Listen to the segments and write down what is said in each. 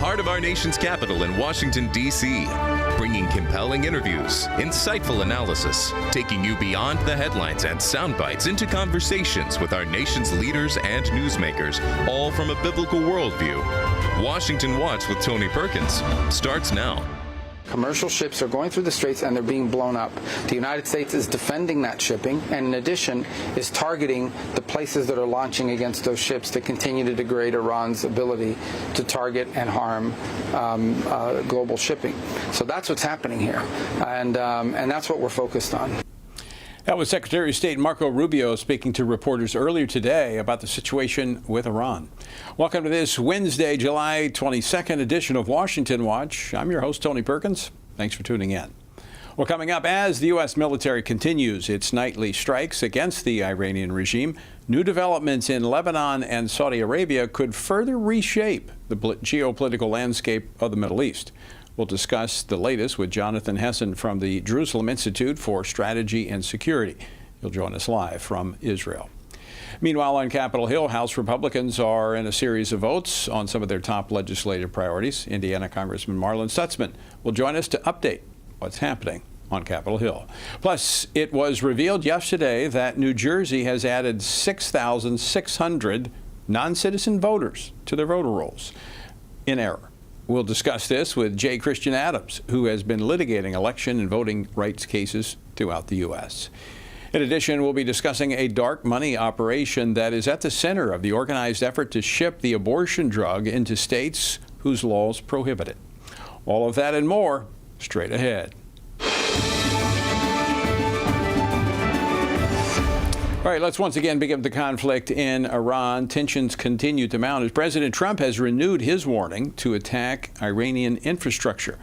heart of our nation's capital in Washington, D.C., bringing compelling interviews, insightful analysis, taking you beyond the headlines and sound bites into conversations with our nation's leaders and newsmakers, all from a biblical worldview. Washington Watch with Tony Perkins starts now. Commercial ships are going through the straits and they're being blown up. The United States is defending that shipping and in addition is targeting the places that are launching against those ships to continue to degrade Iran's ability to target and harm global shipping. So that's what's happening here, and that's what we're focused on. That was Secretary of State Marco Rubio speaking to reporters earlier today about the situation with Iran. Welcome to this Wednesday, July 22nd edition of Washington Watch. I'm your host, Tony Perkins. Thanks for tuning in. Well, coming up, as the U.S. military continues its nightly strikes against the Iranian regime, new developments in Lebanon and Saudi Arabia could further reshape the geopolitical landscape of the Middle East. We'll discuss the latest with Jonathan Hessen from the Jerusalem Institute for Strategy and Security. He'll join us live from Israel. Meanwhile, on Capitol Hill, House Republicans are in a series of votes on some of their top legislative priorities. Indiana Congressman Marlin Stutzman will join us to update what's happening on Capitol Hill. Plus, it was revealed yesterday that New Jersey has added 6,600 non-citizen voters to their voter rolls in error. We'll discuss this with J. Christian Adams, who has been litigating election and voting rights cases throughout the U.S. In addition, we'll be discussing a dark money operation that is at the center of the organized effort to ship the abortion drug into states whose laws prohibit it. All of that and more straight ahead. All right, let's once again begin the conflict in Iran. Tensions continue to mount as President Trump has renewed his warning to attack Iranian infrastructure.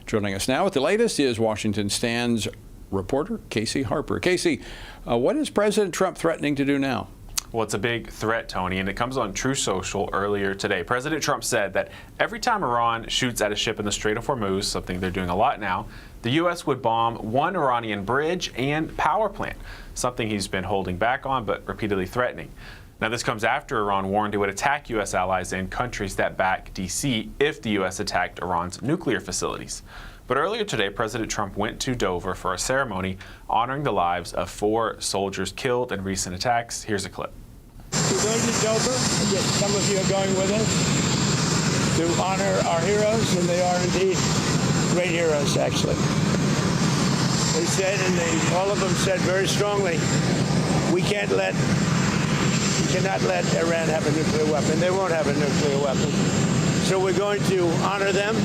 Joining us now with the latest is Washington Stand's reporter Casey Harper. Casey, what is President Trump threatening to do now? Well, it's a big threat, Tony, and it comes on True Social earlier today. President Trump said that every time Iran shoots at a ship in the Strait of Hormuz, something they're doing a lot now, the U.S. would bomb one Iranian bridge and power plant, something he's been holding back on but repeatedly threatening. Now, this comes after Iran warned it would attack U.S. allies and countries that back D.C. if the U.S. attacked Iran's nuclear facilities. But earlier today, President Trump went to Dover for a ceremony honoring the lives of 4 soldiers killed in recent attacks. Here's a clip. We're going to Dover. Yes, some of you are going with us to honor our heroes, and they are indeed great heroes, actually. They said, and all of them said very strongly, we cannot let Iran have a nuclear weapon. They won't have a nuclear weapon. So we're going to honor them.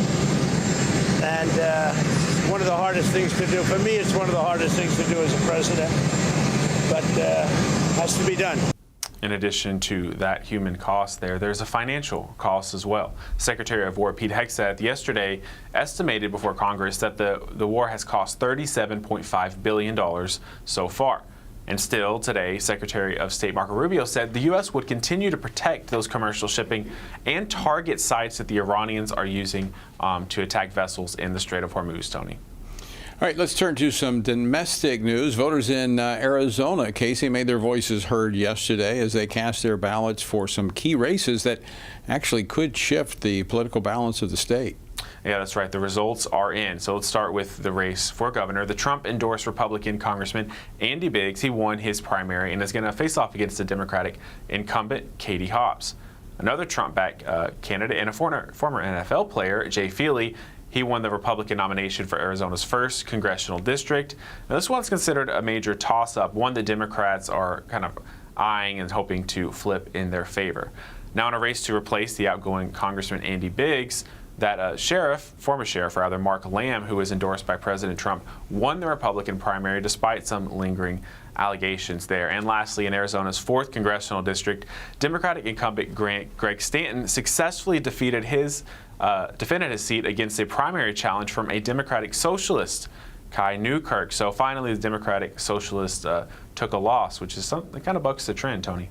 And one of the hardest things to do, for me, it's one of the hardest things to do as a president, but has to be done. In addition to that human cost there's a financial cost as well. Secretary of War Pete Hegseth yesterday estimated before Congress that the war has cost $37.5 billion so far. And still today, Secretary of State Marco Rubio said the U.S. would continue to protect those commercial shipping and target sites that the Iranians are using to attack vessels in the Strait of Hormuz, Tony. All right, let's turn to some domestic news. Voters in Arizona, Casey, made their voices heard yesterday as they cast their ballots for some key races that actually could shift the political balance of the state. Yeah, that's right. The results are in. So let's start with the race for governor. The Trump-endorsed Republican Congressman Andy Biggs, he won his primary and is going to face off against the Democratic incumbent Katie Hobbs. Another Trump-backed candidate and a former NFL player, Jay Feely, he won the Republican nomination for Arizona's 1st congressional district. Now, this one's considered a major toss-up, one that Democrats are kind of eyeing and hoping to flip in their favor. Now, in a race to replace the outgoing Congressman Andy Biggs, that former sheriff, Mark Lamb, who was endorsed by President Trump, won the Republican primary despite some lingering allegations there. And lastly, in Arizona's 4th congressional district, Democratic incumbent Greg Stanton successfully defended his seat against a primary challenge from a Democratic socialist, Kai Newkirk. So finally, the Democratic socialist took a loss, which is something that kind of bucks the trend, Tony.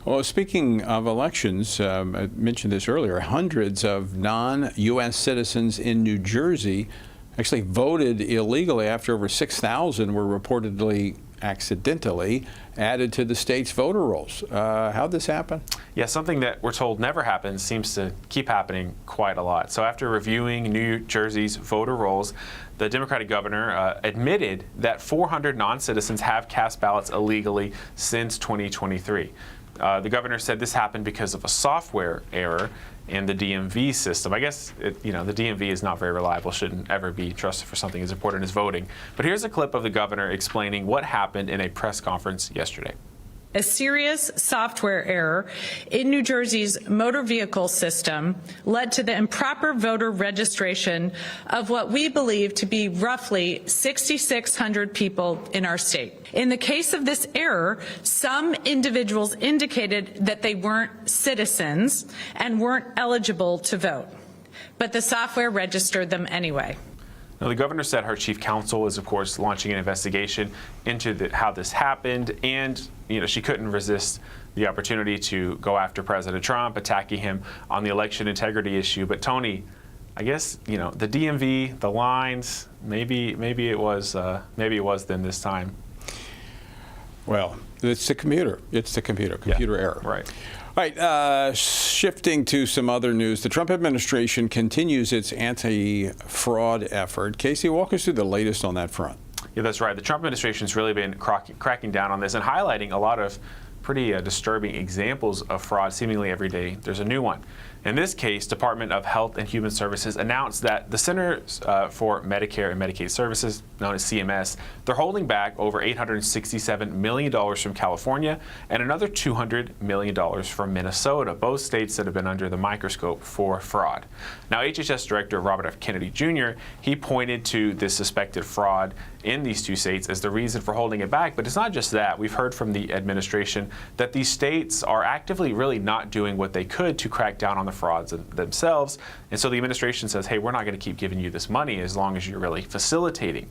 Well, speaking of elections, I mentioned this earlier, hundreds of non-U.S. citizens in New Jersey actually voted illegally after over 6,000 were reportedly accidentally added to the state's voter rolls. How'd this happen? Yeah, something that we're told never happens seems to keep happening quite a lot. So after reviewing New Jersey's voter rolls, the Democratic governor admitted that 400 non-citizens have cast ballots illegally since 2023. The governor said this happened because of a software error in the DMV system. I guess, the DMV is not very reliable, shouldn't ever be trusted for something as important as voting. But here's a clip of the governor explaining what happened in a press conference yesterday. A serious software error in New Jersey's motor vehicle system led to the improper voter registration of what we believe to be roughly 6,600 people in our state. In the case of this error, some individuals indicated that they weren't citizens and weren't eligible to vote, but the software registered them anyway. Now, the governor said her chief counsel is, of course, launching an investigation into how this happened, and she couldn't resist the opportunity to go after President Trump, attacking him on the election integrity issue. But Tony, I guess the DMV, the lines, maybe it was them this time. Well, it's the computer. It's the computer error. Right. All right, shifting to some other news. The Trump administration continues its anti-fraud effort. Casey, walk us through the latest on that front. Yeah, that's right. The Trump administration's really been cracking down on this and highlighting a lot of pretty disturbing examples of fraud seemingly every day. There's a new one. In this case, Department of Health and Human Services announced that the Centers for Medicare and Medicaid Services, known as CMS, they're holding back over $867 million from California and another $200 million from Minnesota, both states that have been under the microscope for fraud. Now, HHS Director Robert F. Kennedy Jr., he pointed to this suspected fraud in these two states as the reason for holding it back. But it's not just that. We've heard from the administration that these states are actively really not doing what they could to crack down on the frauds themselves. And so the administration says, hey, we're not going to keep giving you this money as long as you're really facilitating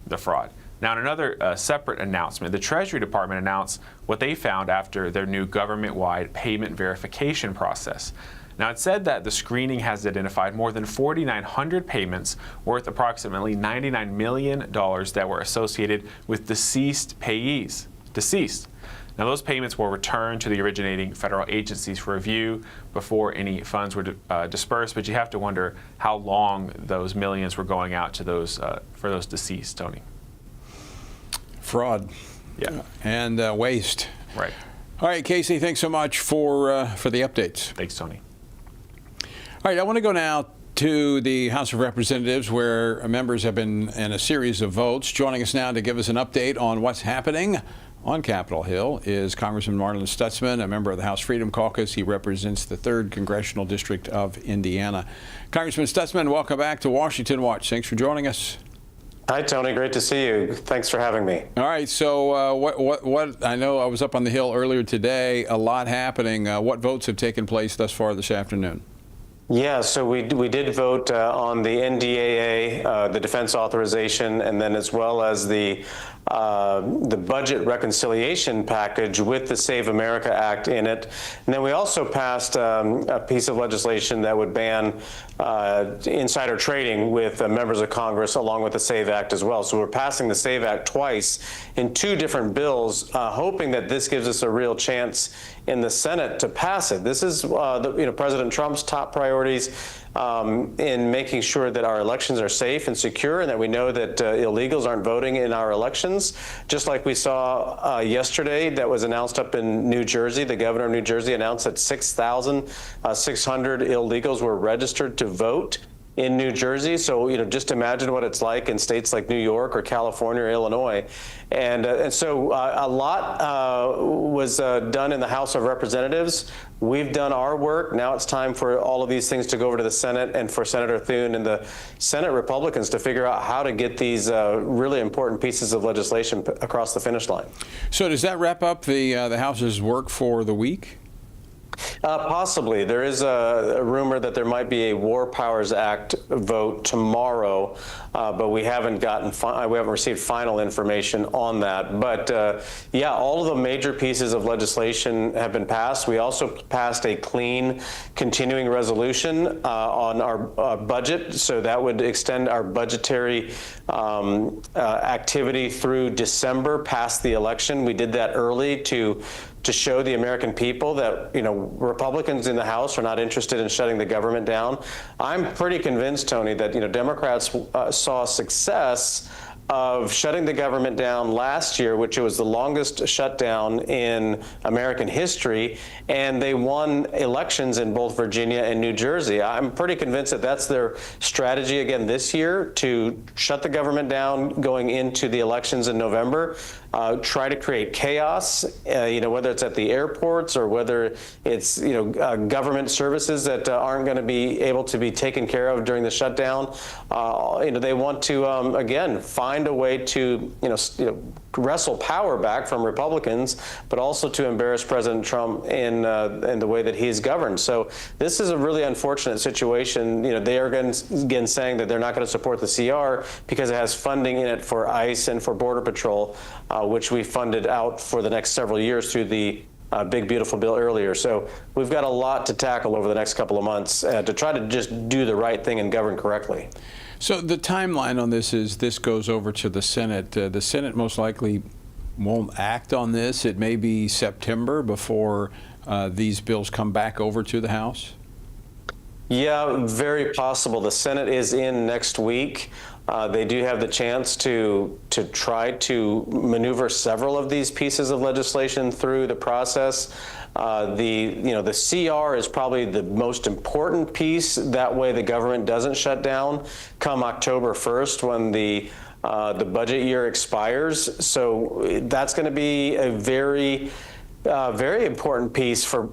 the fraud. Now, in another separate announcement, the Treasury Department announced what they found after their new government-wide payment verification process. Now, it said that the screening has identified more than 4,900 payments worth approximately $99 million that were associated with deceased payees. Now, those payments were returned to the originating federal agencies for review before any funds were dispersed, but you have to wonder how long those millions were going out to those for those deceased, Tony. Fraud. Yeah. And waste. Right. All right, Casey, thanks so much for the updates. Thanks, Tony. All right, I want to go now to the House of Representatives, where members have been in a series of votes. Joining us now to give us an update on what's happening on Capitol Hill is Congressman Marlin Stutzman, a member of the House Freedom Caucus. He represents the 3rd Congressional District of Indiana. Congressman Stutzman, welcome back to Washington Watch. Thanks for joining us. Hi, Tony. Great to see you. Thanks for having me. All right. So what I know I was up on the Hill earlier today, a lot happening. What votes have taken place thus far this afternoon? Yeah, so we did vote on the NDAA, the defense authorization, and then as well as the budget reconciliation package with the Save America Act in it. And then we also passed a piece of legislation that would ban insider trading with members of Congress, along with the Save Act as well. So we're passing the Save Act twice in 2 different bills, hoping that this gives us a real chance in the Senate to pass it. This is President Trump's top priorities in making sure that our elections are safe and secure, and that we know that illegals aren't voting in our elections. Just like we saw yesterday, that was announced up in New Jersey. The governor of New Jersey announced that 6,600 illegals were registered to vote in New Jersey. So, just imagine what it's like in states like New York or California or Illinois. And so a lot was done in the House of Representatives. We've done our work. Now it's time for all of these things to go over to the Senate and for Senator Thune and the Senate Republicans to figure out how to get these really important pieces of legislation across the finish line. So does that wrap up the House's work for the week? Possibly. There is a rumor that there might be a War Powers Act vote tomorrow, but we haven't received final information on that. But yeah, all of the major pieces of legislation have been passed. We also passed a clean continuing resolution on our budget, so that would extend our budgetary activity through December, past the election. We did that early to show the American people that, Republicans in the House are not interested in shutting the government down. I'm pretty convinced, Tony, that, Democrats saw success of shutting the government down last year, which was the longest shutdown in American history, and they won elections in both Virginia and New Jersey. I'm pretty convinced that that's their strategy again this year, to shut the government down going into the elections in November, try to create chaos, whether it's at the airports or whether it's, government services that aren't going to be able to be taken care of during the shutdown. They want to, again, find a way to, wrestle power back from Republicans, but also to embarrass President Trump in the way that he's governed. So this is a really unfortunate situation. They are again saying that they're not going to support the CR because it has funding in it for ICE and for Border Patrol, which we funded out for the next several years through the Big Beautiful Bill earlier. So we've got a lot to tackle over the next couple of months to try to just do the right thing and govern correctly. So the timeline on this is this goes over to the Senate. The Senate most likely won't act on this. It may be September before these bills come back over to the House. Yeah, very possible. The Senate is in next week. They do have the chance to try to maneuver several of these pieces of legislation through the process. The CR is probably the most important piece. That way the government doesn't shut down come October 1st when the budget year expires. So that's going to be a very important piece for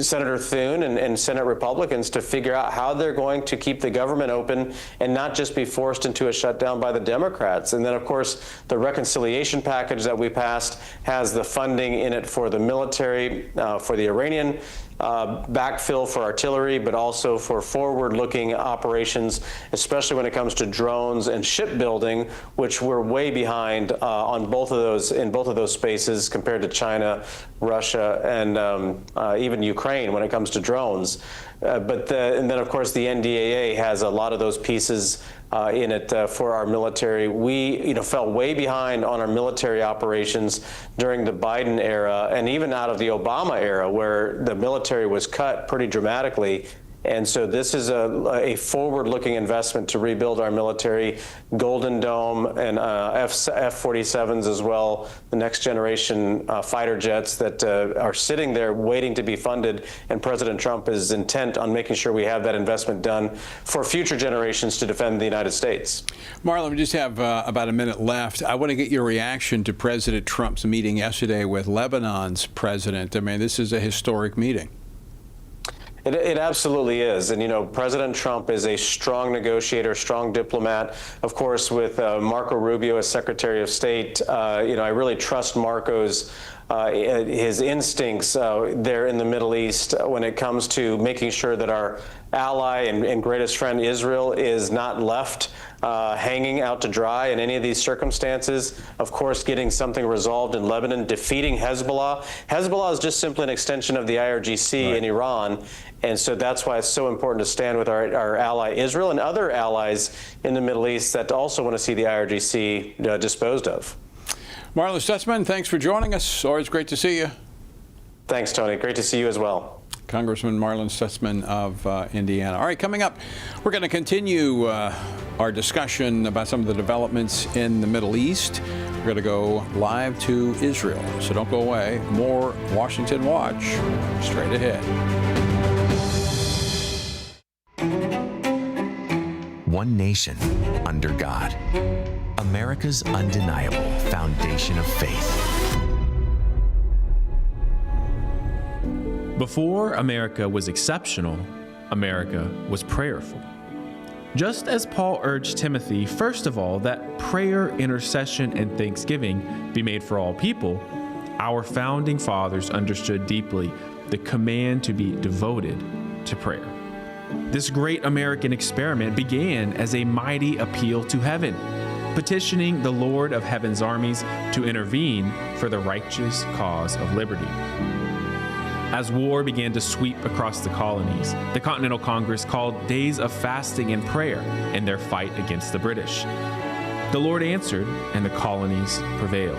Senator Thune and Senate Republicans to figure out how they're going to keep the government open and not just be forced into a shutdown by the Democrats. And then, of course, the reconciliation package that we passed has the funding in it for the military, for the Iranian backfill for artillery, but also for forward-looking operations, especially when it comes to drones and shipbuilding, which we're way behind on both of those in both of those spaces compared to China, Russia, and even Ukraine when it comes to drones. And then, of course, the NDAA has a lot of those pieces in it for our military. We, fell way behind on our military operations during the Biden era and even out of the Obama era, where the military was cut pretty dramatically. And so this is a forward-looking investment to rebuild our military, Golden Dome and F-47s as well, the next generation fighter jets that are sitting there waiting to be funded. And President Trump is intent on making sure we have that investment done for future generations to defend the United States. Marlon, we just have about a minute left. I want to get your reaction to President Trump's meeting yesterday with Lebanon's president. I mean, this is a historic meeting. It absolutely is. And, President Trump is a strong negotiator, strong diplomat. Of course, with Marco Rubio as Secretary of State, I really trust Marco's his instincts there in the Middle East when it comes to making sure that our ally and greatest friend Israel is not left hanging out to dry in any of these circumstances. Of course, getting something resolved in Lebanon, defeating Hezbollah. Hezbollah is just simply an extension of the IRGC in Iran. And so that's why it's so important to stand with our ally Israel and other allies in the Middle East that also want to see the IRGC disposed of. Marlon Stutzman, thanks for joining us. Always great to see you. Thanks, Tony. Great to see you as well. Congressman Marlon Stutzman of Indiana. All right, coming up, we're going to continue our discussion about some of the developments in the Middle East. We're going to go live to Israel, so don't go away. More Washington Watch straight ahead. One nation under God. America's undeniable foundation of faith. Before America was exceptional, America was prayerful. Just as Paul urged Timothy, first of all, that prayer, intercession, and thanksgiving be made for all people, our founding fathers understood deeply the command to be devoted to prayer. This great American experiment began as a mighty appeal to heaven, petitioning the Lord of Heaven's armies to intervene for the righteous cause of liberty. As war began to sweep across the colonies, the Continental Congress called days of fasting and prayer in their fight against the British. The Lord answered, and the colonies prevailed.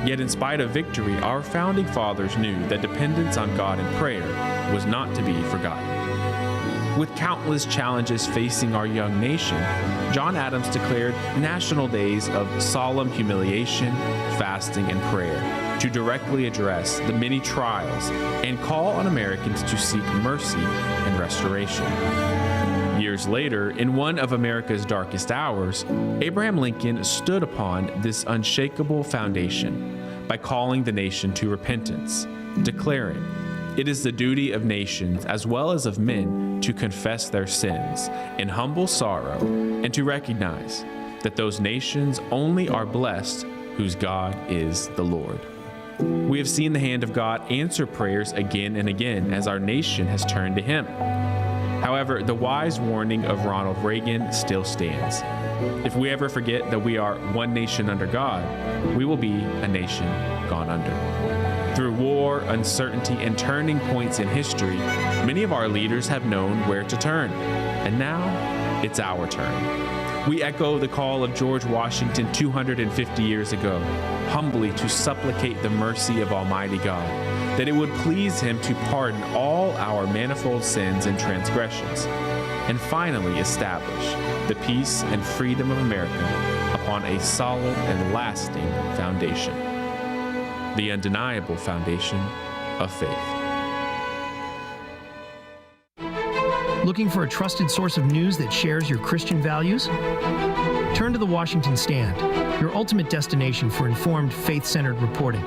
Yet in spite of victory, our founding fathers knew that dependence on God in prayer was not to be forgotten. With countless challenges facing our young nation, John Adams declared national days of solemn humiliation, fasting, and prayer to directly address the many trials and call on Americans to seek mercy and restoration. Years later, in one of America's darkest hours, Abraham Lincoln stood upon this unshakable foundation by calling the nation to repentance, declaring, "It is the duty of nations as well as of men to confess their sins in humble sorrow and to recognize that those nations only are blessed whose God is the Lord." We have seen the hand of God answer prayers again and again as our nation has turned to Him. However, the wise warning of Ronald Reagan still stands. If we ever forget that we are one nation under God, we will be a nation gone under. Through war, uncertainty, and turning points in history, many of our leaders have known where to turn. And now, it's our turn. We echo the call of George Washington 250 years ago, humbly to supplicate the mercy of Almighty God, that it would please Him to pardon all our manifold sins and transgressions, and finally establish the peace and freedom of America upon a solid and lasting foundation. The undeniable foundation of faith. Looking for a trusted source of news that shares your Christian values? Turn to the Washington Stand, your ultimate destination for informed, faith-centered reporting.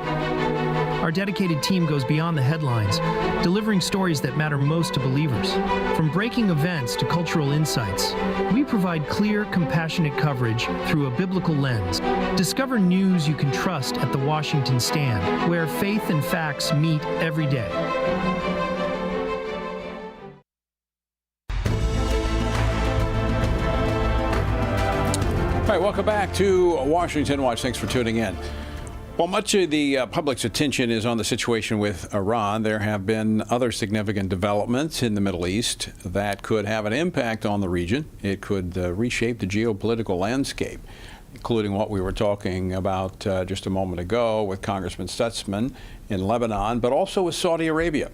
Our dedicated team goes beyond the headlines, delivering stories that matter most to believers. From breaking events to cultural insights, we provide clear, compassionate coverage through a biblical lens. Discover news you can trust at the Washington Stand, where faith and facts meet every day. All right, welcome back to Washington Watch. Thanks for tuning in. Well, much of the public's attention is on the situation with Iran. There have been other significant developments in the Middle East that could have an impact on the region. It could reshape the geopolitical landscape, including what we were talking about just a moment ago with Congressman Stutzman in Lebanon, but also with Saudi Arabia.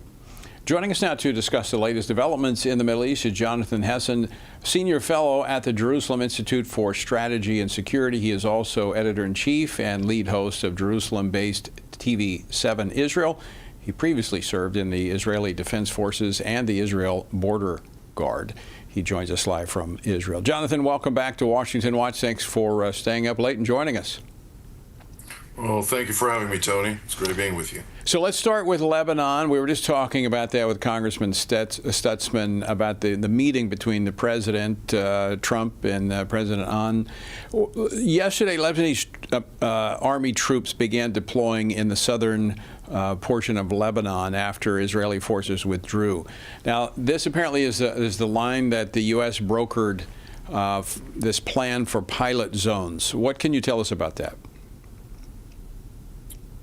Joining us now to discuss the latest developments in the Middle East is Jonathan Hessen, Senior Fellow at the Jerusalem Institute for Strategy and Security. He is also Editor-in-Chief and lead host of Jerusalem-based TV 7 Israel. He previously served in the Israeli Defense Forces and the Israel Border Guard. He joins us live from Israel. Jonathan, welcome back to Washington Watch. Thanks for staying up late and joining us. Well, thank you for having me, Tony. It's great being with you. So let's start with Lebanon. We were just talking about that with Congressman Stutzman about the meeting between the President Trump and President Ahn. Yesterday, Lebanese army troops began deploying in the southern portion of Lebanon after Israeli forces withdrew. Now, this apparently is the line that the U.S. brokered this plan for pilot zones. What can you tell us about that?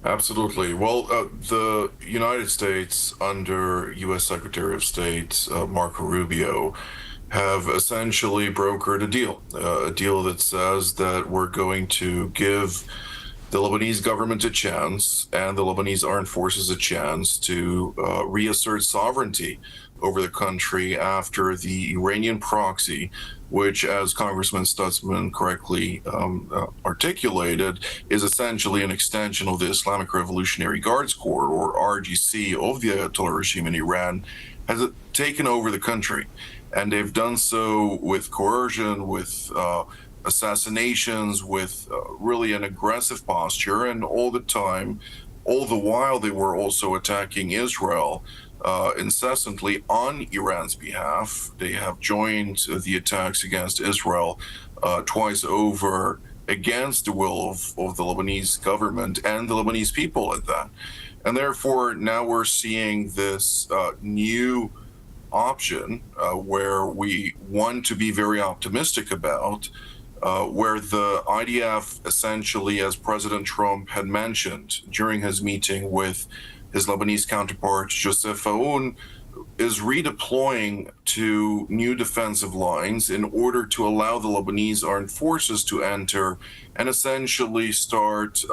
Absolutely. Well, the United States, under U.S. Secretary of State Marco Rubio, have essentially brokered a deal that says that we're going to give the Lebanese government a chance and the Lebanese armed forces a chance to reassert sovereignty over the country after the Iranian proxy, which, as Congressman Stutzman correctly articulated, is essentially an extension of the Islamic Revolutionary Guards Corps, or RGC, of the Ayatollah regime in Iran, has taken over the country. And they've done so with coercion, with assassinations, with really an aggressive posture, and all the while they were also attacking Israel incessantly on Iran's behalf. They have joined the attacks against Israel twice over against the will of the Lebanese government and the Lebanese people at that. And therefore, now we're seeing this new option where we want to be very optimistic about, where the IDF essentially, as President Trump had mentioned during his meeting with his Lebanese counterpart, Joseph Aoun, is redeploying to new defensive lines in order to allow the Lebanese armed forces to enter and essentially start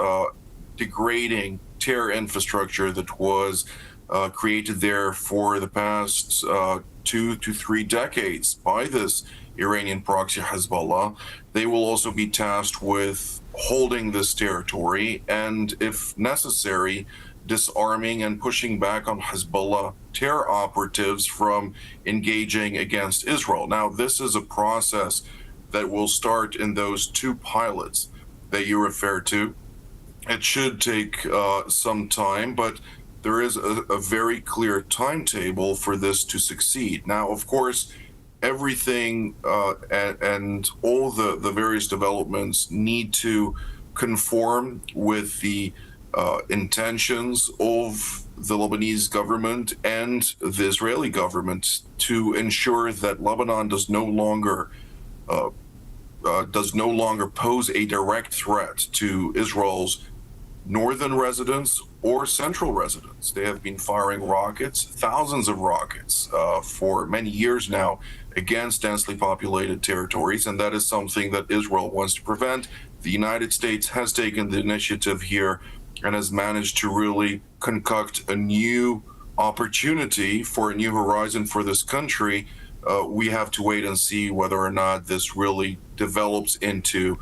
degrading terror infrastructure that was created there for the past 2 to 3 decades by this Iranian proxy Hezbollah. They will also be tasked with holding this territory and, if necessary, disarming and pushing back on Hezbollah terror operatives from engaging against Israel. Now, this is a process that will start in those 2 pilots that you referred to. It should take some time, but there is a very clear timetable for this to succeed. Now, of course, everything and all the various developments need to conform with the intentions of the Lebanese government and the Israeli government to ensure that Lebanon does no longer pose a direct threat to Israel's northern residents or central residents. They have been firing rockets, thousands of rockets, for many years now against densely populated territories, and that is something that Israel wants to prevent. The United States has taken the initiative here and has managed to really concoct a new opportunity for a new horizon for this country. We have to wait and see whether or not this really develops into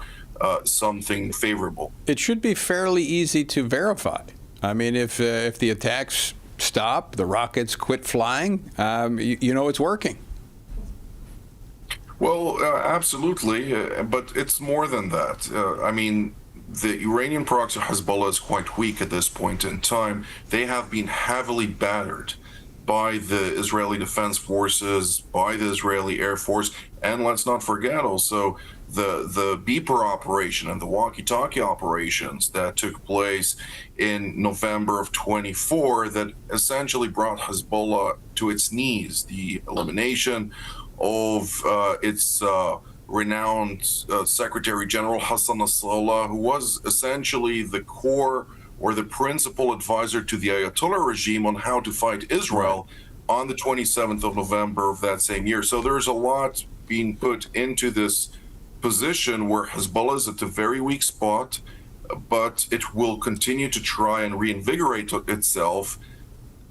something favorable. It should be fairly easy to verify. I mean, if the attacks stop, the rockets quit flying, you know it's working. Well, absolutely, but it's more than that. I mean, the Iranian proxy Hezbollah is quite weak at this point in time. They have been heavily battered by the Israeli Defense Forces, by the Israeli Air Force, and let's not forget also the beeper operation and the walkie-talkie operations that took place in November of 24 that essentially brought Hezbollah to its knees. The elimination of its renowned Secretary General Hassan Nasrallah, who was essentially the core or the principal advisor to the Ayatollah regime on how to fight Israel on the 27th of November of that same year. So there's a lot being put into this position where Hezbollah is at a very weak spot, but it will continue to try and reinvigorate itself.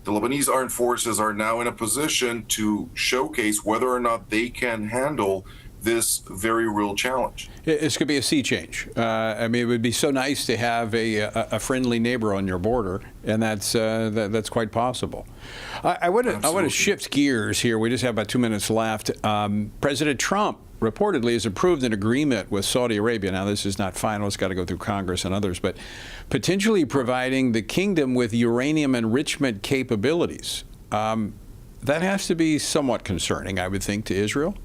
The Lebanese armed forces are now in a position to showcase whether or not they can handle this very real challenge. It's going to be a sea change. I mean, it would be so nice to have a friendly neighbor on your border, and that's quite possible. I want to shift gears here. We just have about 2 minutes left. President Trump reportedly has approved an agreement with Saudi Arabia. Now, this is not final. It's got to go through Congress and others, but potentially providing the kingdom with uranium enrichment capabilities. That has to be somewhat concerning, I would think, to Israel.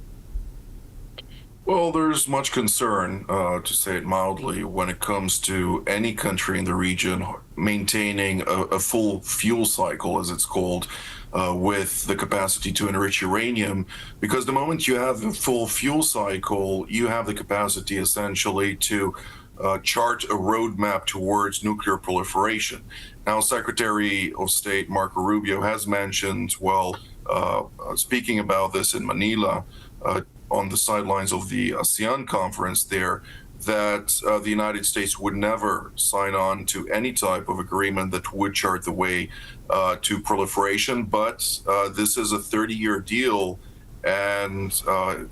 Well, there's much concern, to say it mildly, when it comes to any country in the region maintaining a full fuel cycle, as it's called, with the capacity to enrich uranium, because the moment you have a full fuel cycle, you have the capacity essentially to chart a roadmap towards nuclear proliferation. Now, Secretary of State Marco Rubio has mentioned, speaking about this in Manila, on the sidelines of the ASEAN conference there, that the United States would never sign on to any type of agreement that would chart the way to proliferation. But this is a 30-year deal, and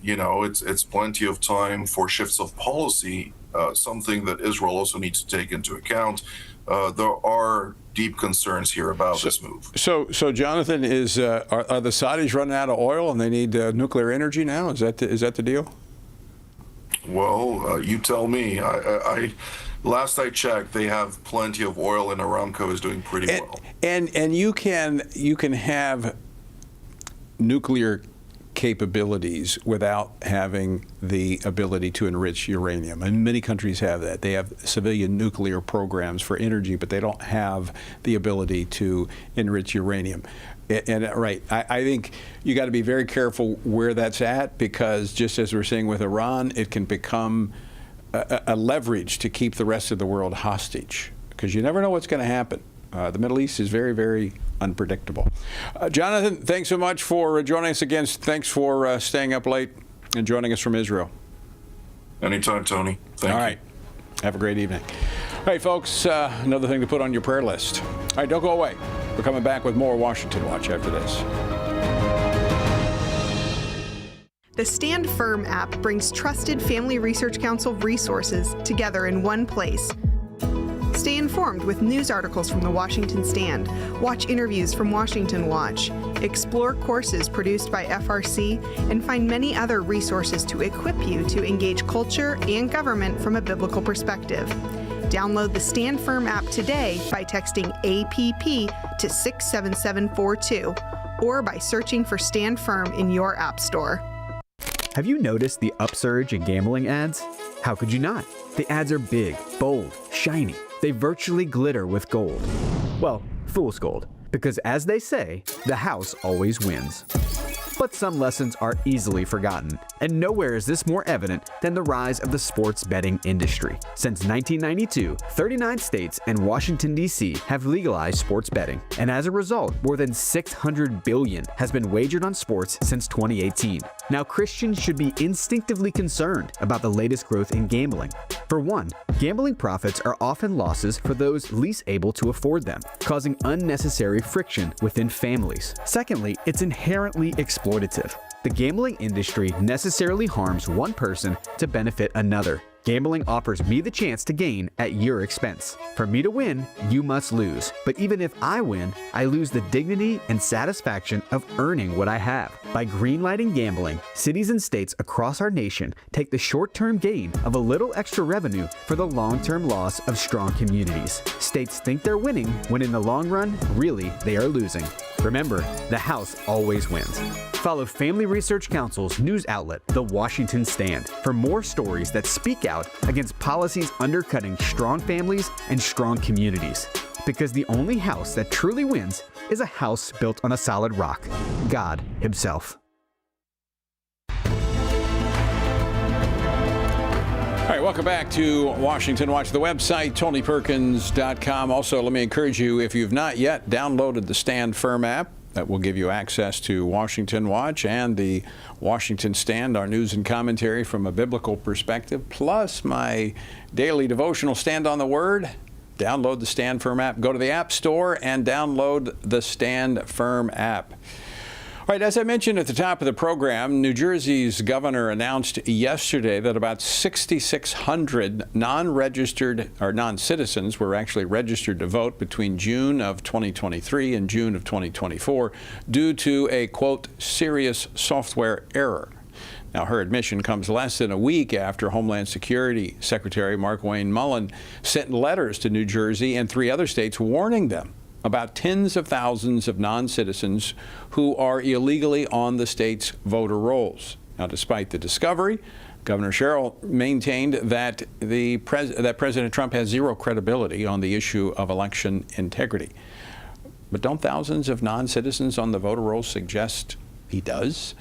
it's plenty of time for shifts of policy, something that Israel also needs to take into account. There are deep concerns here about this move. So Jonathan, are the Saudis running out of oil and they need nuclear energy now? Is that the deal? Well, you tell me. Last I checked, they have plenty of oil, and Aramco is doing pretty well. And you can have nuclear capabilities without having the ability to enrich uranium. And many countries have that. They have civilian nuclear programs for energy, but they don't have the ability to enrich uranium. And right, I think you got to be very careful where that's at, because just as we're seeing with Iran, it can become a leverage to keep the rest of the world hostage, because you never know what's going to happen. The Middle East is very, very unpredictable. Jonathan, thanks so much for joining us again. Thanks for staying up late and joining us from Israel. Anytime, Tony. Thank you. All right. Have a great evening. All right, folks, another thing to put on your prayer list. All right, don't go away. We're coming back with more Washington Watch after this. The Stand Firm app brings trusted Family Research Council resources together in one place. Stay informed with news articles from the Washington Stand, watch interviews from Washington Watch, explore courses produced by FRC, and find many other resources to equip you to engage culture and government from a biblical perspective. Download the Stand Firm app today by texting APP to 67742 or by searching for Stand Firm in your app store. Have you noticed the upsurge in gambling ads? How could you not? The ads are big, bold, shiny. They virtually glitter with gold. Well, fool's gold, because as they say, the house always wins. But some lessons are easily forgotten, and nowhere is this more evident than the rise of the sports betting industry. Since 1992, 39 states and Washington, D.C. have legalized sports betting, and as a result, more than $600 billion has been wagered on sports since 2018. Now, Christians should be instinctively concerned about the latest growth in gambling. For one, gambling profits are often losses for those least able to afford them, causing unnecessary friction within families. Secondly, it's inherently exploitative. The gambling industry necessarily harms one person to benefit another. Gambling offers me the chance to gain at your expense. For me to win, you must lose. But even if I win, I lose the dignity and satisfaction of earning what I have. By greenlighting gambling, cities and states across our nation take the short-term gain of a little extra revenue for the long-term loss of strong communities. States think they're winning when in the long run, really, they are losing. Remember, the house always wins. Follow Family Research Council's news outlet, The Washington Stand, for more stories that speak out against policies undercutting strong families and strong communities. Because the only house that truly wins is a house built on a solid rock, God Himself. All right, welcome back to Washington Watch. The website, TonyPerkins.com. Also, let me encourage you, if you've not yet downloaded the Stand Firm app, that will give you access to Washington Watch and the Washington Stand, our news and commentary from a biblical perspective, plus my daily devotional Stand on the Word. Download the Stand Firm app. Go to the App Store and download the Stand Firm app. All right, as I mentioned at the top of the program, New Jersey's governor announced yesterday that about 6,600 non-registered or non-citizens were actually registered to vote between June of 2023 and June of 2024 due to a, quote, serious software error. Now, her admission comes less than a week after Homeland Security Secretary Markwayne Mullin sent letters to New Jersey and 3 other states warning them about tens of thousands of non-citizens who are illegally on the state's voter rolls. Now, despite the discovery, Governor Sherrill maintained that that President Trump has zero credibility on the issue of election integrity. But don't thousands of non-citizens on the voter rolls suggest he does?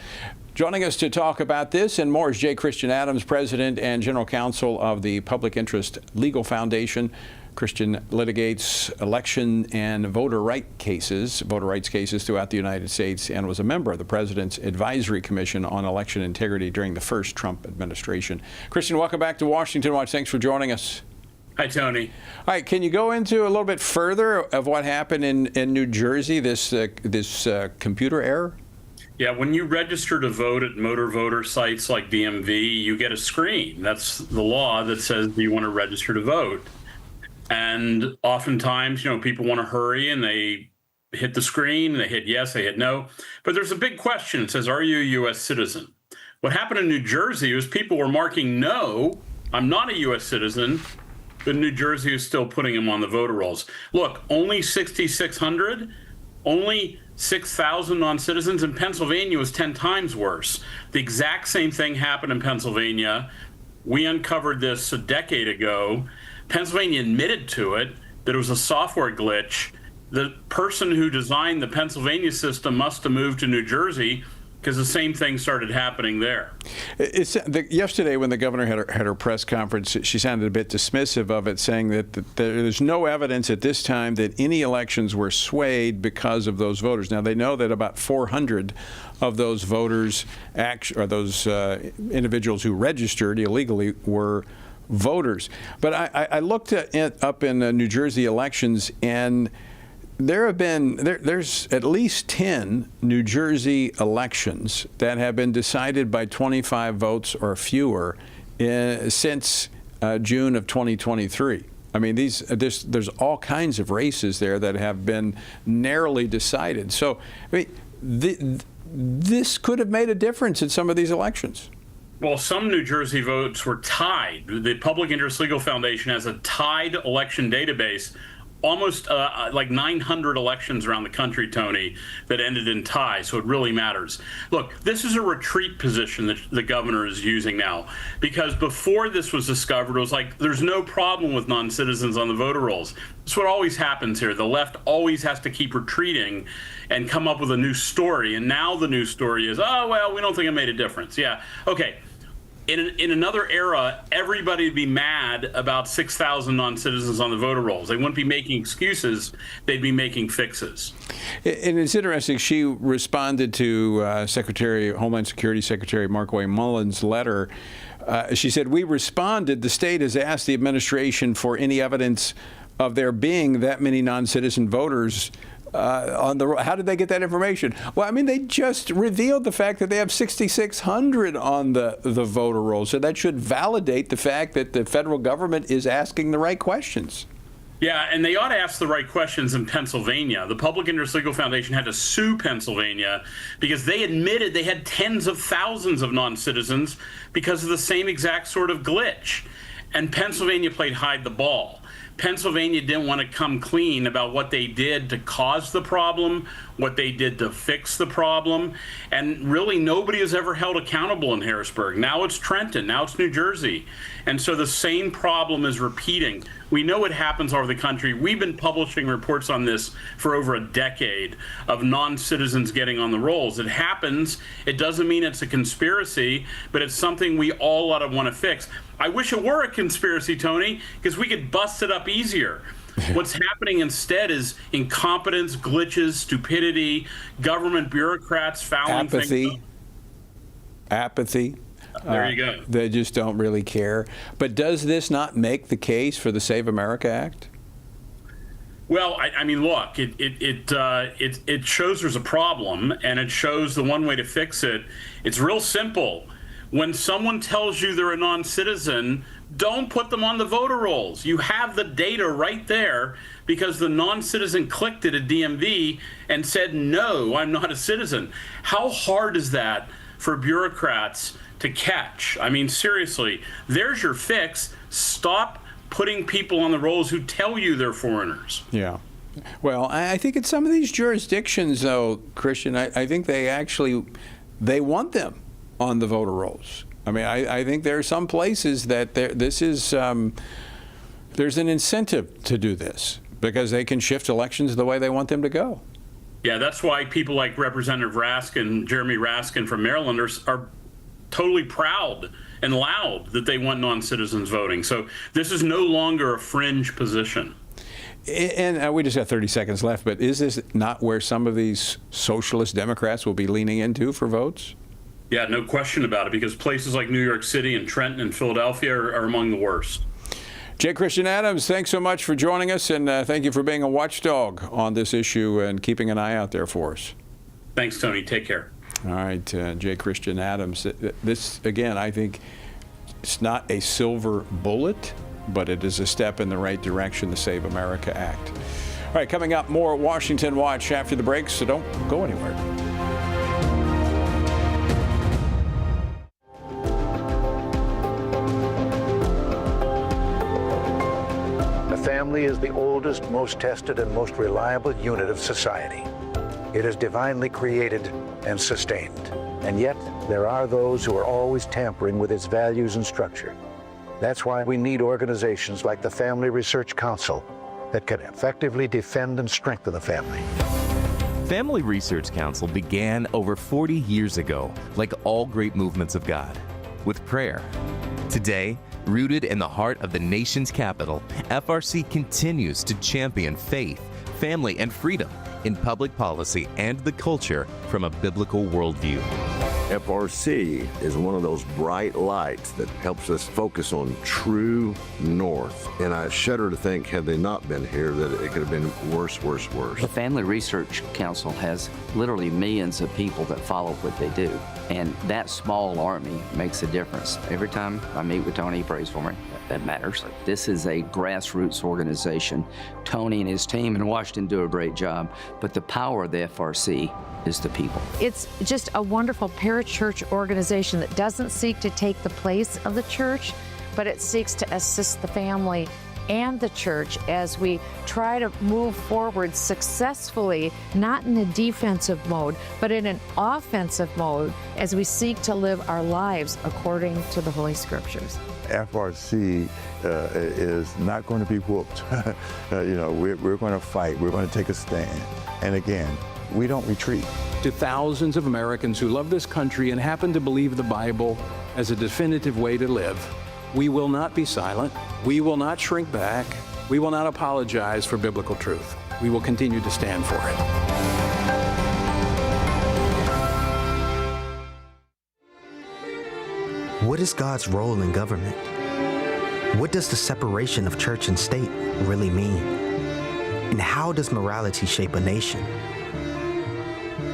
Joining us to talk about this and more is J. Christian Adams, President and General Counsel of the Public Interest Legal Foundation. Christian litigates election and voter rights cases throughout the United States and was a member of the President's Advisory Commission on Election Integrity during the first Trump administration. Christian, welcome back to Washington Watch. Thanks for joining us. Hi, Tony. All right, can you go into a little bit further of what happened in New Jersey, this computer error? Yeah, when you register to vote at motor voter sites like DMV, you get a screen. That's the law that says you want to register to vote. And oftentimes, people want to hurry and they hit the screen, they hit yes, they hit no. But there's a big question. It says, are you a U.S. citizen? What happened in New Jersey was people were marking no, I'm not a U.S. citizen, but New Jersey is still putting them on the voter rolls. Look, only 6,600, only 6,000 non-citizens. In Pennsylvania was 10 times worse. The exact same thing happened in Pennsylvania. We uncovered this a decade ago. Pennsylvania admitted to it, that it was a software glitch. The person who designed the Pennsylvania system must have moved to New Jersey, because the same thing started happening there. Yesterday, when the governor had her press conference, she sounded a bit dismissive of it, saying that there's no evidence at this time that any elections were swayed because of those voters. Now, they know that about 400 of those voters, or those individuals who registered illegally, were voters. But I looked up in New Jersey elections, and there's at least 10 New Jersey elections that have been decided by 25 votes or fewer since June of 2023. I mean, there's all kinds of races there that have been narrowly decided. So, I mean, this could have made a difference in some of these elections. Well, some New Jersey votes were tied. The Public Interest Legal Foundation has a tied election database, almost like 900 elections around the country, Tony, that ended in ties, so it really matters. Look, this is a retreat position that the governor is using now, because before this was discovered, it was like, there's no problem with non-citizens on the voter rolls. That's what always happens here. The left always has to keep retreating and come up with a new story, and now the new story is, oh, well, we don't think it made a difference. Yeah, okay. In another era, everybody would be mad about 6,000 non-citizens on the voter rolls. They wouldn't be making excuses. They'd be making fixes. And it's interesting. She responded to Homeland Security Secretary Markwayne Mullin's letter. She said, "We responded. The state has asked the administration for any evidence of there being that many non-citizen voters on the. How did they get that information? Well, I mean, they just revealed the fact that they have 6,600 on the voter roll. So that should validate the fact that the federal government is asking the right questions." Yeah, and they ought to ask the right questions in Pennsylvania. The Public Interest Legal Foundation had to sue Pennsylvania because they admitted they had tens of thousands of non-citizens because of the same exact sort of glitch. And Pennsylvania played hide the ball. Pennsylvania didn't want to come clean about what they did to cause the problem, what they did to fix the problem, and really nobody is ever held accountable in Harrisburg. Now it's Trenton, now it's New Jersey, and so the same problem is repeating. We know it happens all over the country. We've been publishing reports on this for over a decade of non-citizens getting on the rolls. It happens. It doesn't mean it's a conspiracy, but it's something we all ought to want to fix. I wish it were a conspiracy, Tony, because we could bust it up easier. What's happening instead is incompetence, glitches, stupidity, government bureaucrats fouling things up. Apathy. There you go. They just don't really care. But does this not make the case for the Save America Act? Well, I mean, look, it shows there's a problem, and it shows the one way to fix it. It's real simple. When someone tells you they're a non-citizen, don't put them on the voter rolls. You have the data right there because the non-citizen clicked at a DMV and said, no, I'm not a citizen. How hard is that for bureaucrats to catch? I mean, seriously, there's your fix. Stop putting people on the rolls who tell you they're foreigners. Yeah. Well, I think in some of these jurisdictions, though, Christian, I think they want them on the voter rolls. I mean, I think there are some places that there's an incentive to do this because they can shift elections the way they want them to go. Yeah, that's why people like Representative Raskin, Jeremy Raskin from Maryland, are totally proud and loud that they want non-citizens voting. So this is no longer a fringe position. And we just got 30 seconds left, but is this not where some of these socialist Democrats will be leaning into for votes? Yeah, no question about it, because places like New York City and Trenton and Philadelphia are among the worst. J. Christian Adams, thanks so much for joining us, and thank you for being a watchdog on this issue and keeping an eye out there for us. Thanks, Tony. Take care. All right, J. Christian Adams. This, again, I think it's not a silver bullet, but it is a step in the right direction, the Save America Act. All right, coming up, more Washington Watch after the break, so don't go anywhere. The family is the oldest, most tested, and most reliable unit of society. It is divinely created and sustained. And yet, there are those who are always tampering with its values and structure. That's why we need organizations like the Family Research Council that can effectively defend and strengthen the family. Family Research Council began over 40 years ago, like all great movements of God, with prayer. Today, rooted in the heart of the nation's capital, FRC continues to champion faith, family, and freedom in public policy and the culture from a biblical worldview. FRC is one of those bright lights that helps us focus on true north. And I shudder to think, had they not been here, that it could have been worse. The Family Research Council has literally millions of people that follow what they do. And that small army makes a difference. Every time I meet with Tony, he prays for me. That matters. This is a grassroots organization. Tony and his team in Washington do a great job, but the power of the FRC is the people. It's just a wonderful parachurch organization that doesn't seek to take the place of the church, but it seeks to assist the family and the church as we try to move forward successfully, not in a defensive mode, but in an offensive mode as we seek to live our lives according to the Holy Scriptures. FRC is not going to be whooped. We're going to fight. We're going to take a stand. And again, we don't retreat. To thousands of Americans who love this country and happen to believe the Bible as a definitive way to live, we will not be silent. We will not shrink back. We will not apologize for biblical truth. We will continue to stand for it. What is God's role in government? What does the separation of church and state really mean? And how does morality shape a nation?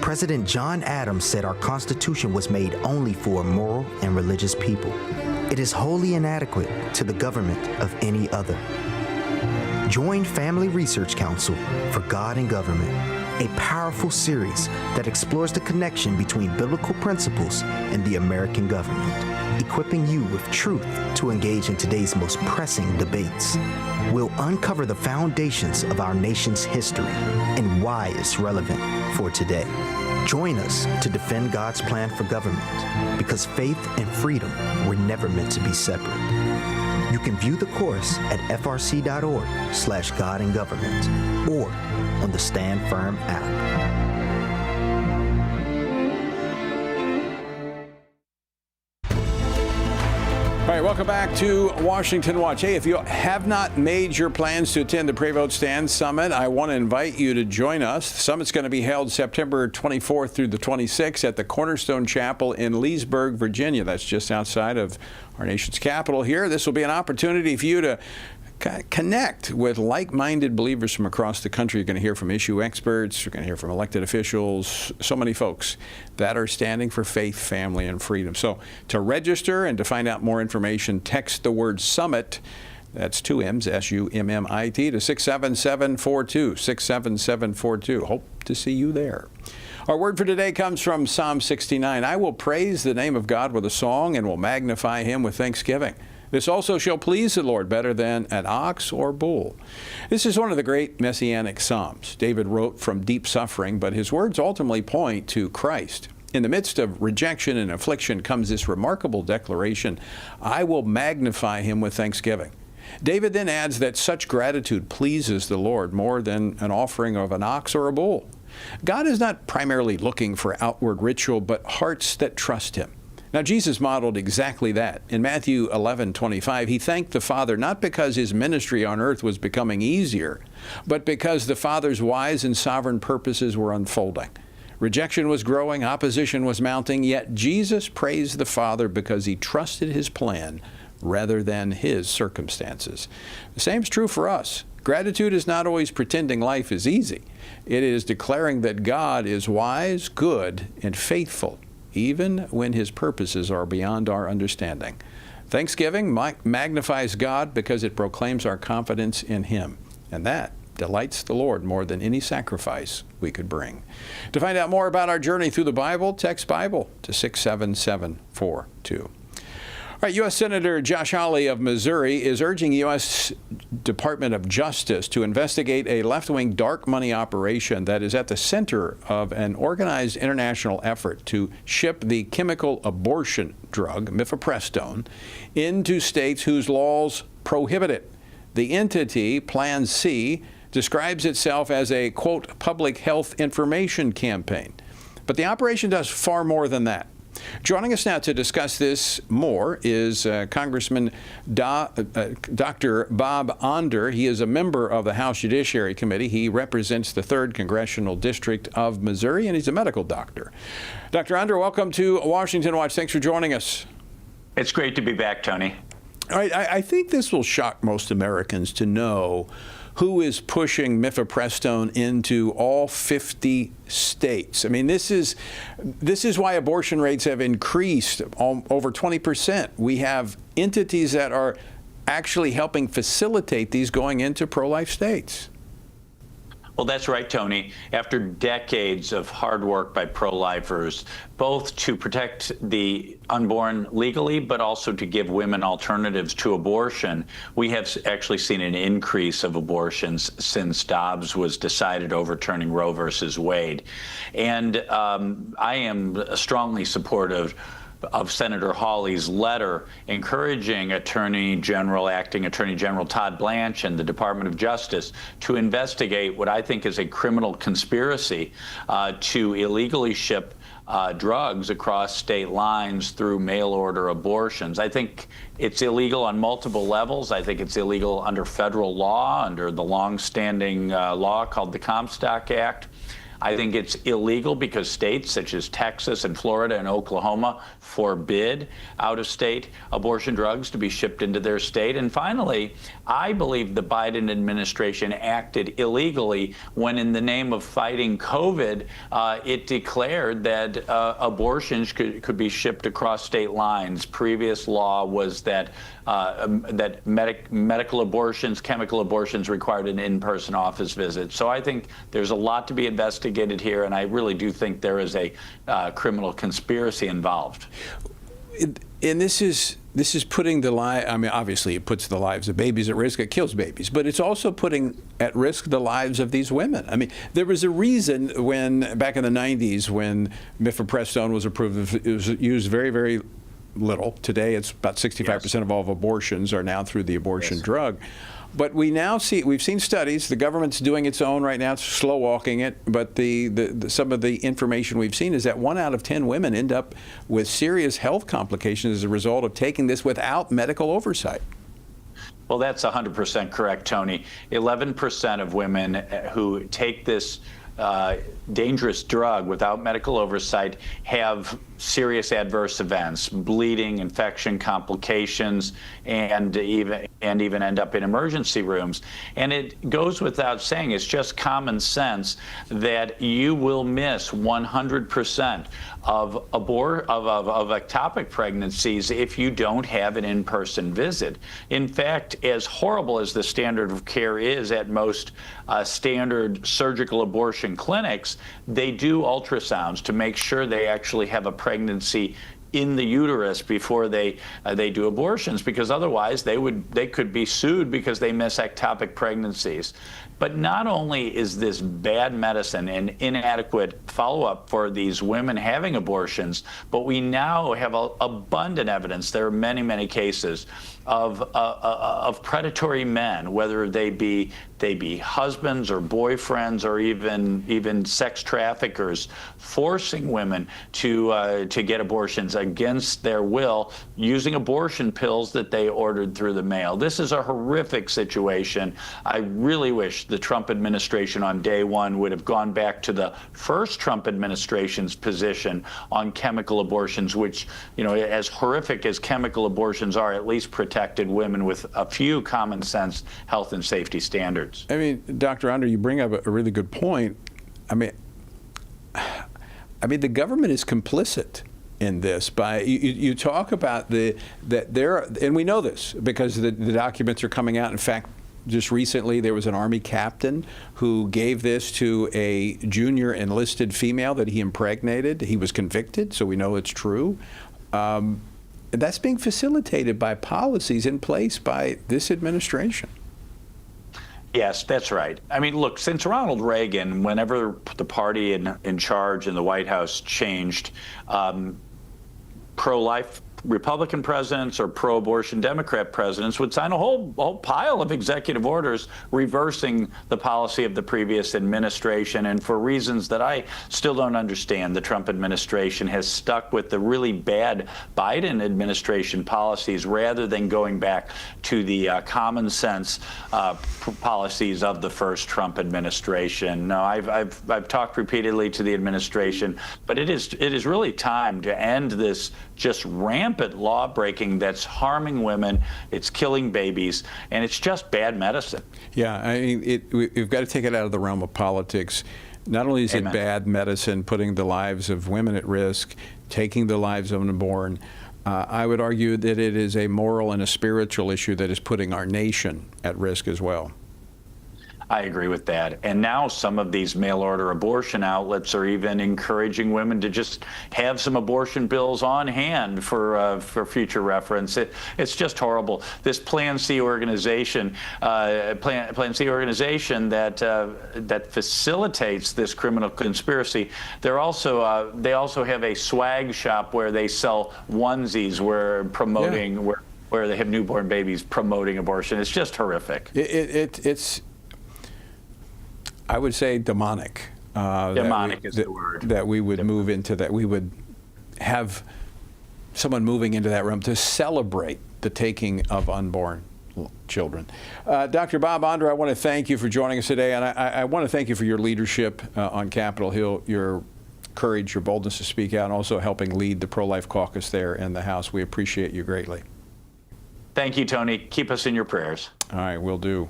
President John Adams said our Constitution was made only for a moral and religious people. It is wholly inadequate to the government of any other. Join Family Research Council for God and Government, a powerful series that explores the connection between biblical principles and the American government, equipping you with truth to engage in today's most pressing debates. We'll uncover the foundations of our nation's history and why it's relevant for today. Join us to defend God's plan for government, because faith and freedom were never meant to be separate. You can view the course at frc.org/godandgovernment or on the Stand Firm app. All right, welcome back to Washington Watch. Hey, if you have not made your plans to attend the Pray Vote Stand Summit, I want to invite you to join us. The summit's going to be held September 24th through the 26th at the Cornerstone Chapel in Leesburg, Virginia. That's just outside of our nation's capital here. This will be an opportunity for you to connect with like-minded believers from across the country. You're going to hear from issue experts. You're going to hear from elected officials, so many folks that are standing for faith, family, and freedom. So to register and to find out more information, text the word SUMMIT, that's two M's, SUMMIT, to 67742, 67742. Hope to see you there. Our word for today comes from Psalm 69. I will praise the name of God with a song and will magnify him with thanksgiving. This also shall please the Lord better than an ox or bull. This is one of the great messianic psalms. David wrote from deep suffering, but his words ultimately point to Christ. In the midst of rejection and affliction comes this remarkable declaration, I will magnify him with thanksgiving. David then adds that such gratitude pleases the Lord more than an offering of an ox or a bull. God is not primarily looking for outward ritual, but hearts that trust him. Now, Jesus modeled exactly that. In Matthew 11:25, he thanked the Father not because his ministry on earth was becoming easier, but because the Father's wise and sovereign purposes were unfolding. Rejection was growing, opposition was mounting, yet Jesus praised the Father because he trusted his plan rather than his circumstances. The same is true for us. Gratitude is not always pretending life is easy. It is declaring that God is wise, good, and faithful, even when his purposes are beyond our understanding. Thanksgiving magnifies God because it proclaims our confidence in him, and that delights the Lord more than any sacrifice we could bring. To find out more about our journey through the Bible, text Bible to 67742. All right, U.S. Senator Josh Hawley of Missouri is urging U.S. Department of Justice to investigate a left-wing dark money operation that is at the center of an organized international effort to ship the chemical abortion drug, mifepristone, into states whose laws prohibit it. The entity, Plan C, describes itself as a, quote, public health information campaign. But the operation does far more than that. Joining us now to discuss this more is Congressman Dr. Bob Onder. He is a member of the House Judiciary Committee. He represents the 3rd Congressional District of Missouri, and he's a medical doctor. Dr. Onder, welcome to Washington Watch. Thanks for joining us. It's great to be back, Tony. All right, I think this will shock most Americans to know who is pushing mifepristone into all 50 states. I mean, this is why abortion rates have increased over 20%. We have entities that are actually helping facilitate these going into pro-life states. Well, that's right, Tony. After decades of hard work by pro-lifers, both to protect the unborn legally, but also to give women alternatives to abortion, we have actually seen an increase of abortions since Dobbs was decided overturning Roe versus Wade. And I am strongly supportive of Senator Hawley's letter encouraging Acting Attorney General Todd Blanche and the Department of Justice to investigate what I think is a criminal conspiracy to illegally ship drugs across state lines through mail-order abortions. I think it's illegal on multiple levels. I think it's illegal under federal law, under the long-standing law called the Comstock Act. I think it's illegal because states such as Texas and Florida and Oklahoma forbid out-of-state abortion drugs to be shipped into their state. And finally, I believe the Biden administration acted illegally when, in the name of fighting COVID, it declared that abortions could be shipped across state lines. Previous law was that medical abortions, chemical abortions required an in-person office visit. So I think there's a lot to be investigated here, and I really do think there is a criminal conspiracy involved. And this is putting the I mean, obviously it puts the lives of babies at risk. It kills babies, but it's also putting at risk the lives of these women. I mean, there was a reason when back in the 90s when mifepristone was approved, it was used very, very little. Today, it's about 65% of all of abortions are now through the abortion drug. But we've seen studies, the government's doing its own right now, it's slow walking it, but some of the information we've seen is that 1 out of 10 women end up with serious health complications as a result of taking this without medical oversight. Well, that's 100% correct, Tony. 11% of women who take this dangerous drug without medical oversight have serious adverse events, bleeding, infection, complications, and even end up in emergency rooms. And it goes without saying, it's just common sense that you will miss 100% of ectopic pregnancies if you don't have an in-person visit. In fact, as horrible as the standard of care is at most standard surgical abortion clinics, they do ultrasounds to make sure they actually have a pregnancy in the uterus before they do abortions, because otherwise they could be sued because they miss ectopic pregnancies. But not only is this bad medicine and inadequate follow-up for these women having abortions, but we now have abundant evidence. There are many, many cases of predatory men, whether they be husbands or boyfriends or even sex traffickers, forcing women to get abortions against their will, using abortion pills that they ordered through the mail. This is a horrific situation. I really wish the Trump administration on day one would have gone back to the first Trump administration's position on chemical abortions, which, as horrific as chemical abortions are, at least protected women with a few common sense health and safety standards. I mean, Dr. Onder, you bring up a really good point. I mean, the government is complicit in this. By you talk about that there, and we know this because the documents are coming out. In fact, just recently there was an Army captain who gave this to a junior enlisted female that he impregnated. He was convicted, so we know it's true. that's being facilitated by policies in place by this administration. Yes, that's right. I mean, look, since Ronald Reagan, whenever the party in charge in the White House changed, pro-life Republican presidents or pro-abortion Democrat presidents would sign a whole pile of executive orders reversing the policy of the previous administration. And for reasons that I still don't understand, the Trump administration has stuck with the really bad Biden administration policies rather than going back to the common sense policies of the first Trump administration. No, I've talked repeatedly to the administration, but it is really time to end this just rampant law breaking that's harming women, it's killing babies, and it's just bad medicine. Yeah, I mean, we've got to take it out of the realm of politics. Not only is Amen. it bad medicine, putting the lives of women at risk, taking the lives of unborn, I would argue that it is a moral and a spiritual issue that is putting our nation at risk as well. I agree with that. And now some of these mail-order abortion outlets are even encouraging women to just have some abortion bills on hand for future reference. It's just horrible. This Plan C organization, Plan C organization that facilitates this criminal conspiracy. They also have a swag shop where they sell onesies, where promoting where they have newborn babies promoting abortion. It's just horrific. It's I would say demonic. Demonic is the word. That we would move into that. We would have someone moving into that realm to celebrate the taking of unborn children. Dr. Bob Onder, I want to thank you for joining us today, and I want to thank you for your leadership on Capitol Hill, your courage, your boldness to speak out, and also helping lead the pro-life caucus there in the House. We appreciate you greatly. Thank you, Tony. Keep us in your prayers. All right, will do.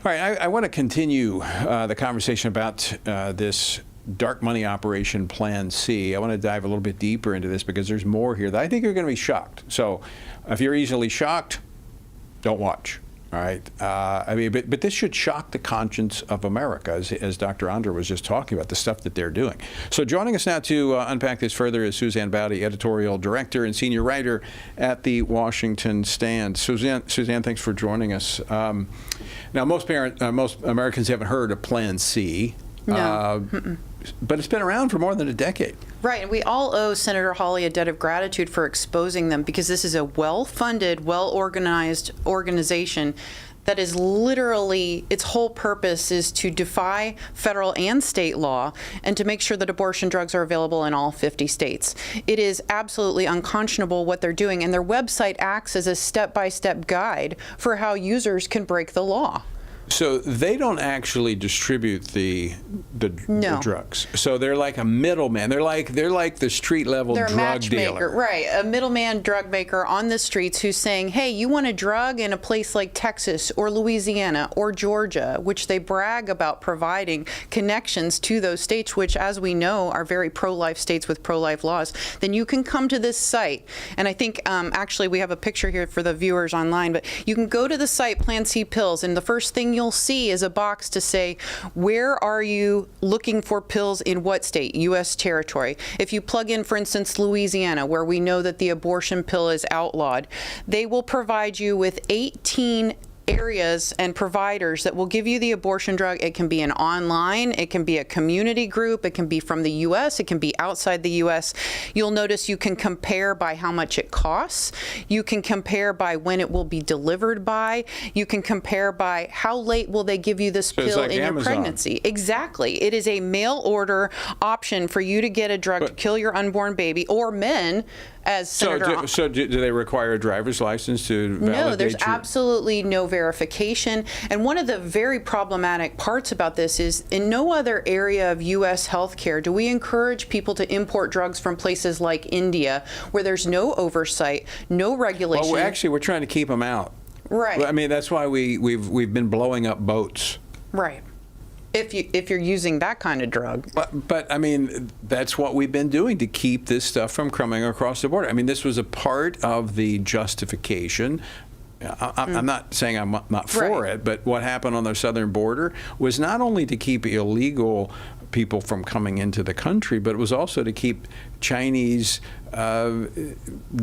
All right, I want to continue the conversation about this dark money operation Plan C. I want to dive a little bit deeper into this because there's more here that I think you're going to be shocked. So if you're easily shocked, don't watch. All right. I mean, but this should shock the conscience of America, as Dr. Onder was just talking about, the stuff that they're doing. So joining us now to unpack this further is Suzanne Bowdy, editorial director and senior writer at the Washington Stand. Suzanne, thanks for joining us. Now, most Americans haven't heard of Plan C. No. But it's been around for more than a decade. Right, and we all owe Senator Hawley a debt of gratitude for exposing them, because this is a well-funded, well-organized organization that is literally, its whole purpose is to defy federal and state law and to make sure that abortion drugs are available in all 50 states. It is absolutely unconscionable what they're doing, and their website acts as a step-by-step guide for how users can break the law. So they don't actually distribute the drugs. So they're like a middleman. They're like the street level They're drug a matchmaker, dealer. right? A middleman drug maker on the streets who's saying, "Hey, you want a drug in a place like Texas or Louisiana or Georgia," which they brag about providing connections to those states, which, as we know, are very pro-life states with pro-life laws. Then you can come to this site, and I think actually we have a picture here for the viewers online. But you can go to the site Plan C Pills, and the first thing you'll see is a box to say, where are you looking for pills in what state, U.S. territory. If you plug in, for instance, Louisiana, where we know that the abortion pill is outlawed, they will provide you with 18 areas and providers that will give you the abortion drug. It can be an online, it can be a community group, it can be from the U.S., it can be outside the U.S. You'll notice you can compare by how much it costs. You can compare by when it will be delivered by. You can compare by how late will they give you this pill in your pregnancy. Exactly. It is a mail order option for you to get a drug to kill your unborn baby, or men, as Senator. So do they require a driver's license to validate? No, there's absolutely no verification. And one of the very problematic parts about this is, in no other area of U.S. healthcare do we encourage people to import drugs from places like India, where there's no oversight, no regulation. Well, actually, we're trying to keep them out. Right. I mean, that's why we've been blowing up boats. Right. If you're using that kind of drug. But I mean, that's what we've been doing to keep this stuff from coming across the border. I mean, this was a part of the justification. I'm not saying I'm not for it, but what happened on the southern border was not only to keep illegal people from coming into the country, but it was also to keep Chinese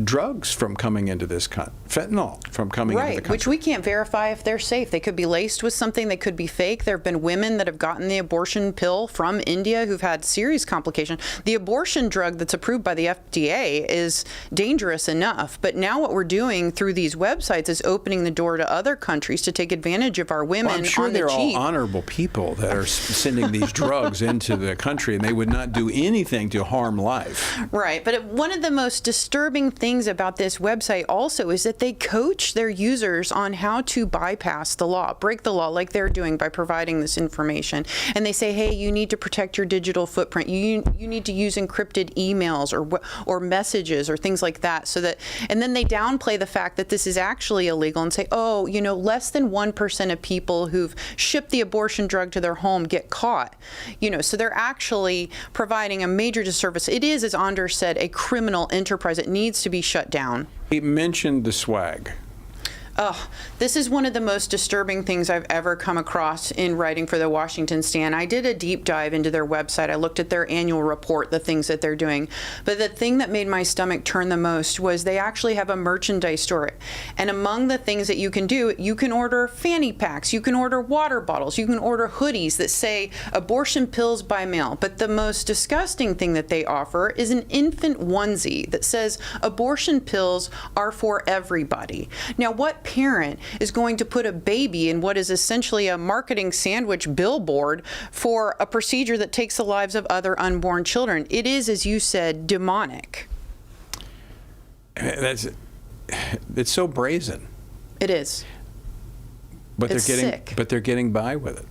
drugs from coming into this fentanyl from coming into the country. Which we can't verify if they're safe. They could be laced with something, they could be fake. There have been women that have gotten the abortion pill from India who've had serious complications. The abortion drug that's approved by the FDA is dangerous enough, but now what we're doing through these websites is opening the door to other countries to take advantage of our women I'm sure on the they're cheap. all honorable people that are sending these drugs into the country, and they would not do anything to harm life. Right, but one of the most disturbing things about this website also is that they coach their users on how to bypass the law, break the law like they're doing by providing this information. And they say, hey, you need to protect your digital footprint. You need to use encrypted emails or messages or things like that. And then they downplay the fact that this is actually illegal and say, oh, less than 1% of people who've shipped the abortion drug to their home get caught. So they're actually providing a major disservice. It is, as Anders said, a criminal enterprise. It needs to be shut down. He mentioned the swag. Oh, this is one of the most disturbing things I've ever come across in writing for the Washington Stand. I did a deep dive into their website. I looked at their annual report, the things that they're doing. But the thing that made my stomach turn the most was they actually have a merchandise store. And among the things that you can do, you can order fanny packs, you can order water bottles, you can order hoodies that say abortion pills by mail. But the most disgusting thing that they offer is an infant onesie that says abortion pills are for everybody. Now, what parent is going to put a baby in what is essentially a marketing sandwich billboard for a procedure that takes the lives of other unborn children? It is, as you said, demonic. It's so brazen. It is. But it's sick. But they're getting by with it.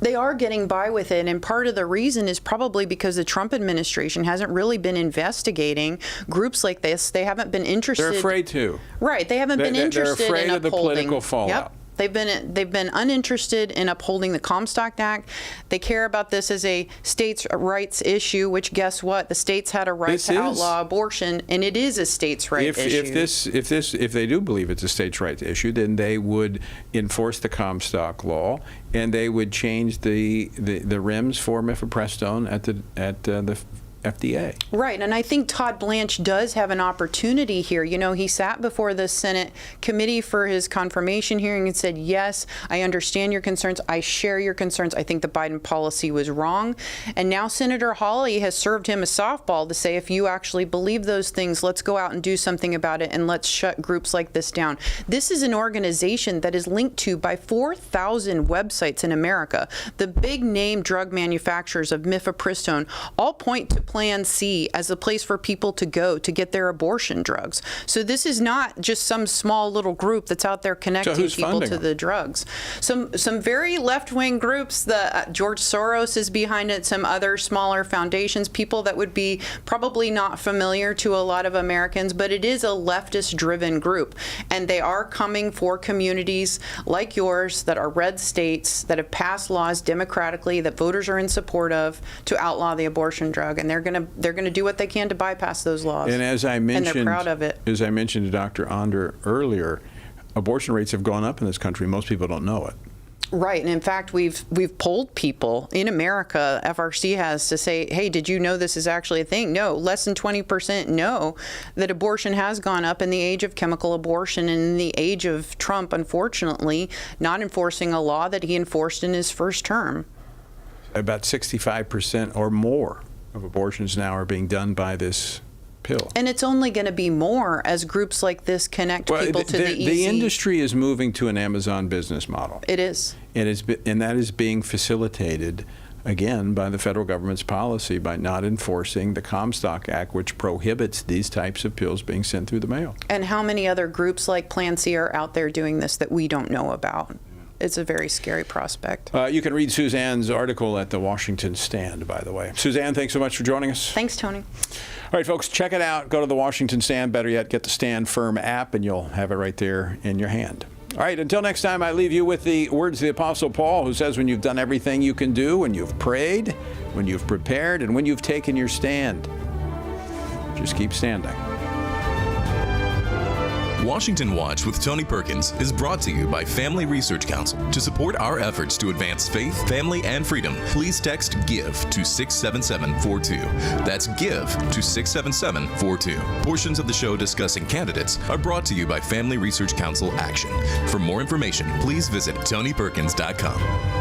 They are getting by with it, and part of the reason is probably because the Trump administration hasn't really been investigating groups like this. They haven't been interested. They're afraid to. Right. They haven't been interested in upholding. They're afraid of the political fallout. Yep. They've been uninterested in upholding the Comstock Act. They care about this as a states' rights issue, which guess what? The states had a right to outlaw abortion, and it is a states' rights issue. If they do believe it's a states' rights issue, then they would enforce the Comstock law, and they would change the rims for mifepristone at the FDA. Right, and I think Todd Blanche does have an opportunity here. He sat before the Senate committee for his confirmation hearing and said, yes, I understand your concerns. I share your concerns. I think the Biden policy was wrong. And now Senator Hawley has served him a softball to say, if you actually believe those things, let's go out and do something about it, and let's shut groups like this down. This is an organization that is linked to by 4,000 websites in America. The big name drug manufacturers of mifepristone all point to Plan C as a place for people to go to get their abortion drugs. So this is not just some small little group that's out there connecting people to the drugs. Some very left-wing groups, George Soros is behind it, some other smaller foundations, people that would be probably not familiar to a lot of Americans, but it is a leftist-driven group. And they are coming for communities like yours that are red states that have passed laws democratically that voters are in support of to outlaw the abortion drug. And they're going to do what they can to bypass those laws. And as I mentioned, and they're proud of it. As I mentioned to Dr. Onder earlier, abortion rates have gone up in this country. Most people don't know it. Right, and in fact, we've polled people in America. FRC has to say, hey, did you know this is actually a thing? No, less than 20% know that abortion has gone up in the age of chemical abortion and in the age of Trump, unfortunately, not enforcing a law that he enforced in his first term. About 65% or more of abortions now are being done by this pill. And it's only going to be more as groups like this connect people to the easy. The industry is moving to an Amazon business model. It is. And that is being facilitated, again, by the federal government's policy by not enforcing the Comstock Act, which prohibits these types of pills being sent through the mail. And how many other groups like Plan C are out there doing this that we don't know about? It's a very scary prospect. You can read Suzanne's article at the Washington Stand, by the way. Suzanne, thanks so much for joining us. Thanks, Tony. All right, folks, check it out. Go to the Washington Stand. Better yet, get the Stand Firm app, and you'll have it right there in your hand. All right, until next time, I leave you with the words of the Apostle Paul, who says, when you've done everything you can do, when you've prayed, when you've prepared, and when you've taken your stand, just keep standing. Washington Watch with Tony Perkins is brought to you by Family Research Council. To support our efforts to advance faith, family, and freedom, please text GIVE to 67742. That's GIVE to 67742. Portions of the show discussing candidates are brought to you by Family Research Council Action. For more information, please visit TonyPerkins.com.